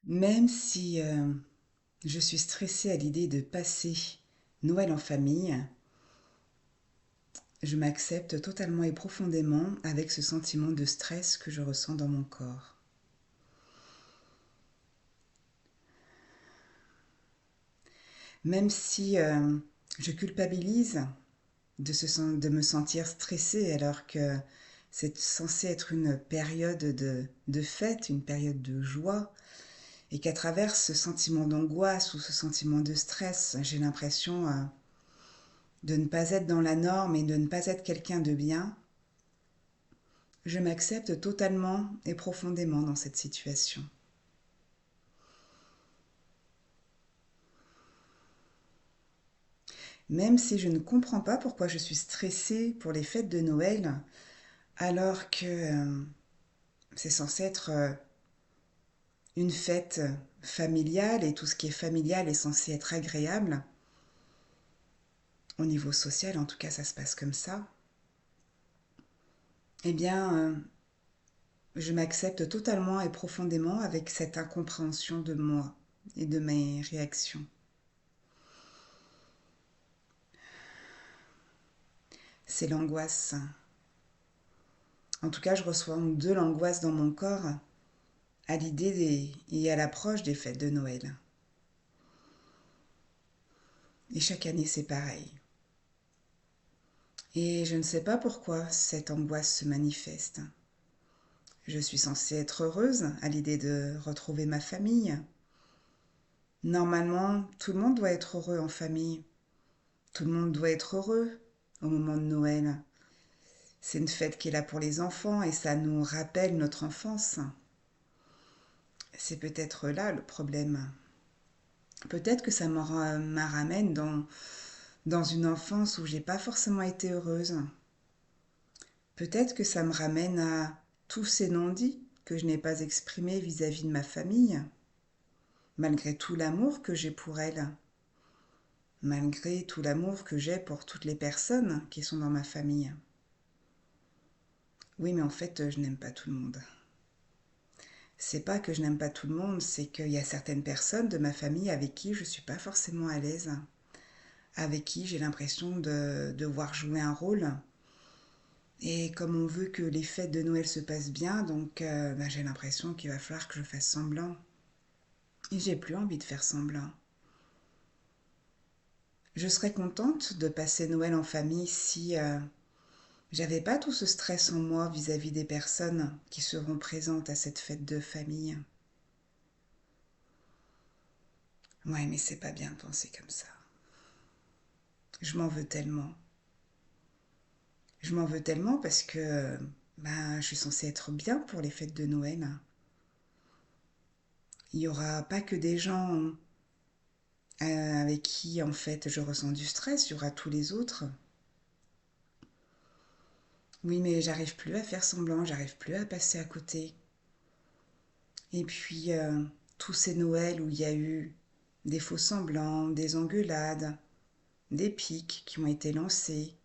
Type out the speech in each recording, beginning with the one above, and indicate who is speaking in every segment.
Speaker 1: Même si je suis stressée à l'idée de passer Noël en famille, je m'accepte totalement et profondément avec ce sentiment de stress que je ressens dans mon corps. Même si je culpabilise de me sentir stressée alors que c'est censé être une période de fête, une période de joie, et qu'à travers ce sentiment d'angoisse ou ce sentiment de stress, j'ai l'impression de ne pas être dans la norme et de ne pas être quelqu'un de bien, je m'accepte totalement et profondément dans cette situation. Même si je ne comprends pas pourquoi je suis stressée pour les fêtes de Noël, alors que c'est censé être une fête familiale et tout ce qui est familial est censé être agréable, au niveau social en tout cas ça se passe comme ça, eh bien je m'accepte totalement et profondément avec cette incompréhension de moi et de mes réactions. C'est l'angoisse. En tout cas, je ressens de l'angoisse dans mon corps à et à l'approche des fêtes de Noël. Et chaque année, c'est pareil. Et je ne sais pas pourquoi cette angoisse se manifeste. Je suis censée être heureuse à l'idée de retrouver ma famille. Normalement, tout le monde doit être heureux en famille. Tout le monde doit être heureux au moment de Noël. C'est une fête qui est là pour les enfants et ça nous rappelle notre enfance. C'est peut-être là le problème. Peut-être que me ramène dans une enfance où j'ai pas forcément été heureuse. Peut-être que ça me ramène à tous ces non-dits que je n'ai pas exprimés vis-à-vis de ma famille, malgré tout l'amour que j'ai pour elle, malgré tout l'amour que j'ai pour toutes les personnes qui sont dans ma famille. Oui, mais en fait, je n'aime pas tout le monde. C'est pas que je n'aime pas tout le monde, c'est qu'il y a certaines personnes de ma famille avec qui je suis pas forcément à l'aise, avec qui j'ai l'impression de devoir jouer un rôle. Et comme on veut que les fêtes de Noël se passent bien, donc j'ai l'impression qu'il va falloir que je fasse semblant. Et j'ai plus envie de faire semblant. Je serais contente de passer Noël en famille si j'avais pas tout ce stress en moi vis-à-vis des personnes qui seront présentes à cette fête de famille. Ouais, mais c'est pas bien de penser comme ça. Je m'en veux tellement. Je m'en veux tellement parce que je suis censée être bien pour les fêtes de Noël. Il n'y aura pas que des gens avec qui en fait je ressens du stress, il y aura tous les autres. Oui, mais j'arrive plus à faire semblant, j'arrive plus à passer à côté. Et puis tous ces Noëls où il y a eu des faux semblants, des engueulades, des pics qui ont été lancés,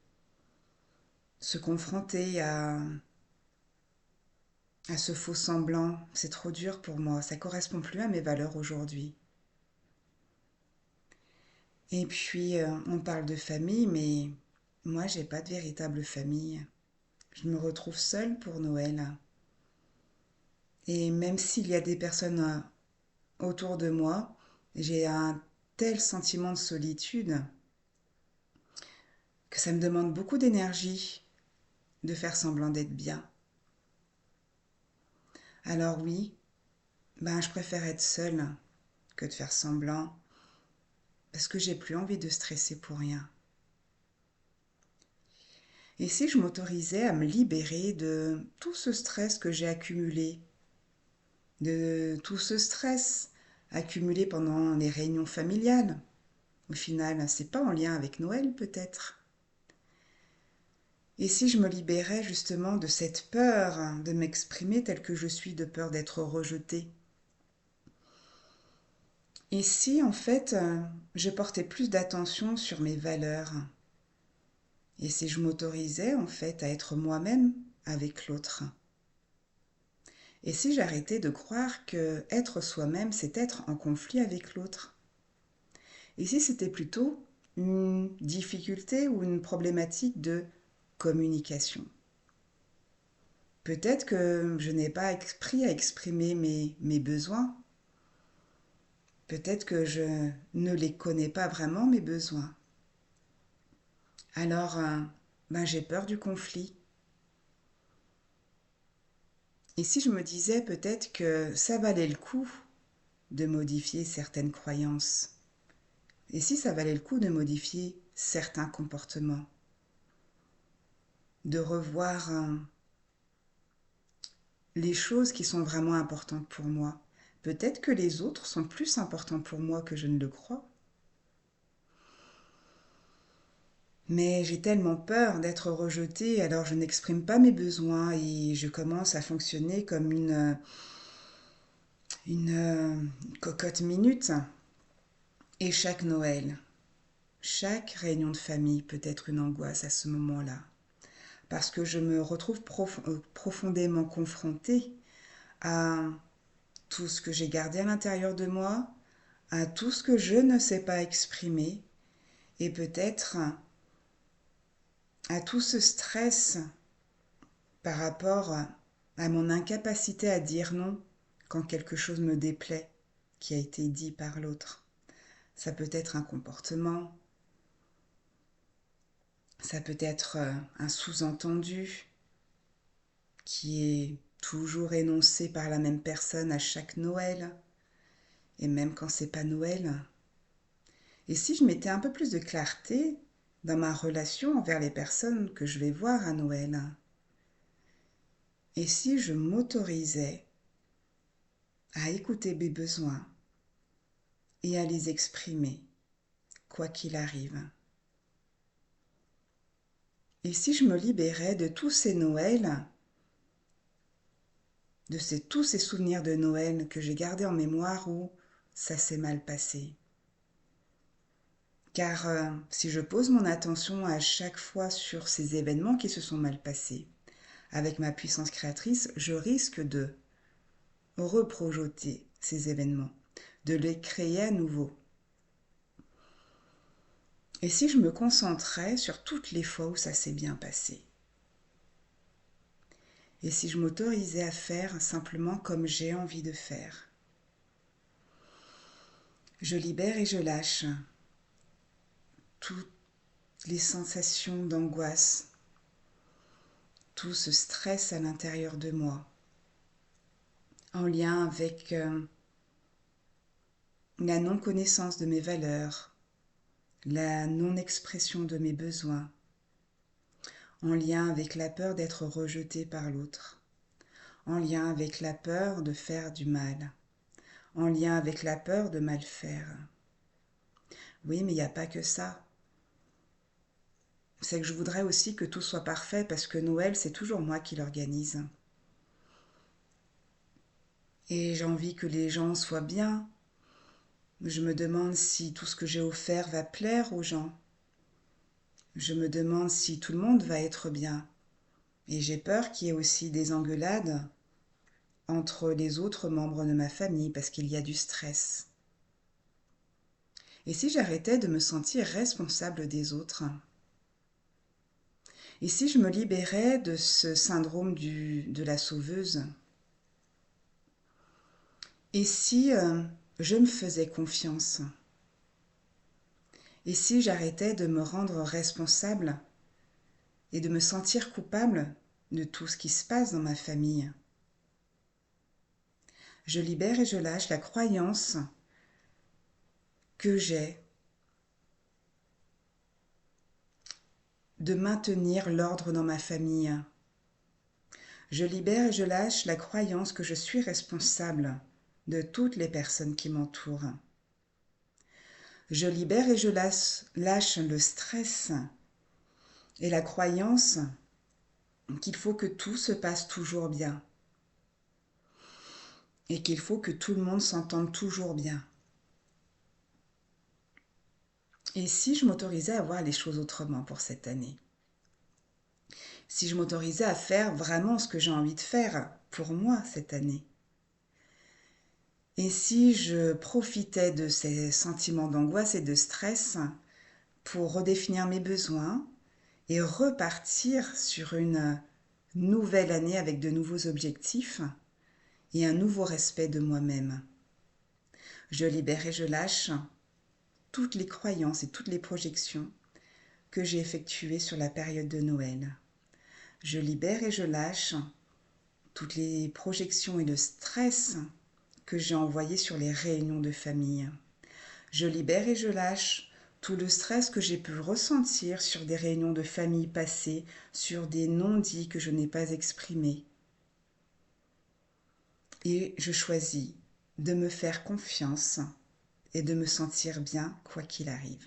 Speaker 1: se confronter à ce faux semblant, c'est trop dur pour moi, ça correspond plus à mes valeurs aujourd'hui. Et puis on parle de famille, mais moi j'ai pas de véritable famille. Je me retrouve seule pour Noël. Et même s'il y a des personnes autour de moi, j'ai un tel sentiment de solitude que ça me demande beaucoup d'énergie de faire semblant d'être bien. Alors oui, je préfère être seule que de faire semblant parce que j'ai plus envie de stresser pour rien. Et si je m'autorisais à me libérer de tout ce stress que j'ai accumulé, de tout ce stress accumulé pendant les réunions familiales, au final, c'est pas en lien avec Noël peut-être. Et si je me libérais justement de cette peur de m'exprimer tel que je suis, de peur d'être rejetée. Et si en fait je portais plus d'attention sur mes valeurs. Et si je m'autorisais en fait à être moi-même avec l'autre. Et si j'arrêtais de croire que être soi-même, c'est être en conflit avec l'autre? Et si c'était plutôt une difficulté ou une problématique de communication? Peut-être que je n'ai pas appris à exprimer mes besoins. Peut-être que je ne les connais pas vraiment, mes besoins. Alors, j'ai peur du conflit. Et si je me disais peut-être que ça valait le coup de modifier certaines croyances? Et si ça valait le coup de modifier certains comportements? De revoir les choses qui sont vraiment importantes pour moi? Peut-être que les autres sont plus importants pour moi que je ne le crois. Mais j'ai tellement peur d'être rejetée, alors je n'exprime pas mes besoins et je commence à fonctionner comme une cocotte minute. Et chaque Noël, chaque réunion de famille peut être une angoisse à ce moment-là, parce que je me retrouve profondément confrontée à tout ce que j'ai gardé à l'intérieur de moi, à tout ce que je ne sais pas exprimer, et peut-être à tout ce stress par rapport à mon incapacité à dire non quand quelque chose me déplaît qui a été dit par l'autre. Ça peut être un comportement, ça peut être un sous-entendu qui est toujours énoncé par la même personne à chaque Noël, et même quand c'est pas Noël. Et si je mettais un peu plus de clarté dans ma relation envers les personnes que je vais voir à Noël? Et si je m'autorisais à écouter mes besoins et à les exprimer, quoi qu'il arrive? Et si je me libérais de tous ces Noëls, tous ces souvenirs de Noël que j'ai gardés en mémoire où ça s'est mal passé? Car si je pose mon attention à chaque fois sur ces événements qui se sont mal passés, avec ma puissance créatrice, je risque de reprojeter ces événements, de les créer à nouveau. Et si je me concentrais sur toutes les fois où ça s'est bien passé? Et si je m'autorisais à faire simplement comme j'ai envie de faire? Je libère et je lâche toutes les sensations d'angoisse, tout ce stress à l'intérieur de moi, en lien avec la non-connaissance de mes valeurs, la non-expression de mes besoins, en lien avec la peur d'être rejeté par l'autre, en lien avec la peur de faire du mal, en lien avec la peur de mal faire. Oui, mais il n'y a pas que ça. C'est que je voudrais aussi que tout soit parfait parce que Noël, c'est toujours moi qui l'organise. Et j'ai envie que les gens soient bien. Je me demande si tout ce que j'ai offert va plaire aux gens. Je me demande si tout le monde va être bien. Et j'ai peur qu'il y ait aussi des engueulades entre les autres membres de ma famille parce qu'il y a du stress. Et si j'arrêtais de me sentir responsable des autres? Et si je me libérais de ce syndrome de la sauveuse? Et si je me faisais confiance? Et si j'arrêtais de me rendre responsable et de me sentir coupable de tout ce qui se passe dans ma famille? Je libère et je lâche la croyance que j'ai de maintenir l'ordre dans ma famille. Je libère et je lâche la croyance que je suis responsable de toutes les personnes qui m'entourent. Je libère et je lâche le stress et la croyance qu'il faut que tout se passe toujours bien et qu'il faut que tout le monde s'entende toujours bien. Et si je m'autorisais à voir les choses autrement pour cette année? si je m'autorisais à faire vraiment ce que j'ai envie de faire pour moi cette année. Et si je profitais de ces sentiments d'angoisse et de stress pour redéfinir mes besoins et repartir sur une nouvelle année avec de nouveaux objectifs et un nouveau respect de moi-même. Je libère et je lâche toutes les croyances et toutes les projections que j'ai effectuées sur la période de Noël. Je libère et je lâche toutes les projections et le stress que j'ai envoyés sur les réunions de famille. Je libère et je lâche tout le stress que j'ai pu ressentir sur des réunions de famille passées, sur des non-dits que je n'ai pas exprimés. Et je choisis de me faire confiance et de me sentir bien quoi qu'il arrive.